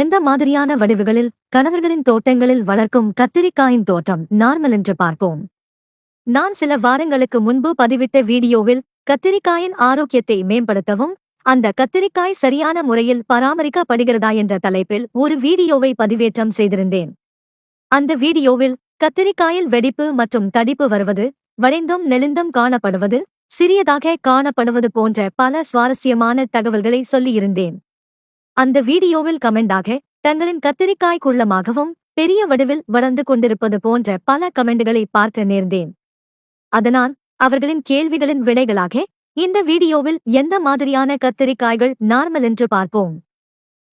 எந்த மாதிரியான வடிவுகளில் கணவர்களின் தோட்டங்களில் வளர்க்கும் கத்திரிக்காயின் தோட்டம் நார்மல் என்று பார்ப்போம். நான் சில வாரங்களுக்கு முன்பு பதிவிட்ட வீடியோவில் கத்திரிக்காயின் ஆரோக்கியத்தை மேம்படுத்தவும் அந்த கத்திரிக்காய் சரியான முறையில் பராமரிக்கப்படுகிறதா என்ற தலைப்பில் ஒரு வீடியோவை பதிவேற்றம் செய்திருந்தேன். அந்த வீடியோவில் கத்திரிக்காயில் வெடிப்பு மற்றும் தடிப்பு வருவது, வளைந்தும் நெளிந்தும் காணப்படுவது, சிறியதாக காணப்படுவது போன்ற பல சுவாரஸ்யமான தகவல்களை சொல்லியிருந்தேன். அந்த வீடியோவில் கமெண்டாக தங்களின் கத்திரிக்காய் குள்ளமாகவும் பெரிய வடிவில் வளர்ந்து கொண்டிருப்பது போன்ற பல கமெண்டுகளை பார்க்க நேர்ந்தேன். அதனால் அவர்களின் கேள்விகளின் விடைகளாக இந்த வீடியோவில் எந்த மாதிரியான கத்திரிக்காய்கள் நார்மல் என்று பார்ப்போம்.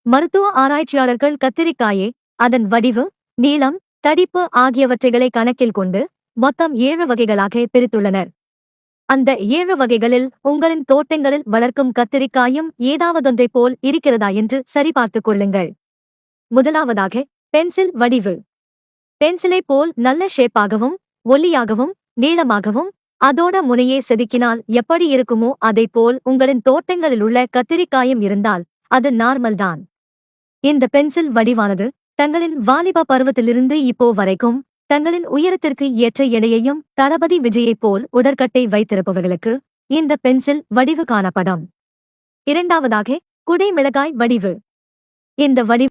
மருத்துவ ஆராய்ச்சியாளர்கள் கத்திரிக்காயை அதன் வடிவு, நீளம், தடிப்பு ஆகியவற்றைகளை கணக்கில் கொண்டு மொத்தம் 7 வகைகளாக பிரித்துள்ளனர். அந்த 7 வகைகளில் உங்களின் தோட்டங்களில் வளர்க்கும் கத்திரிக்காயும் ஏதாவதொன்றைப் போல் இருக்கிறதா என்று சரிபார்த்துக் கொள்ளுங்கள். முதலாவதாக பென்சில் வடிவு. பென்சிலை போல் நல்ல ஷேப்பாகவும் ஒல்லியாகவும் நீளமாகவும் அதோட முனையே செதுக்கினால் எப்படி இருக்குமோ அதைப் போல் உங்களின் தோட்டங்களில் உள்ள கத்திரிக்காயும் இருந்தால் அது நார்மல் தான். இந்த பென்சில் வடிவானது தங்களின் வாலிப பருவத்திலிருந்து இப்போ வரைக்கும் தங்களின் உயரத்திற்கு ஏற்ற எடையையும் தளபதி விஜயைப் போல் உடற்கட்டை வைத்திருப்பவர்களுக்கு இந்த பென்சில் வடிவு காணப்படும். இரண்டாவதாக குடை மிளகாய் வடிவு. இந்த வடிவு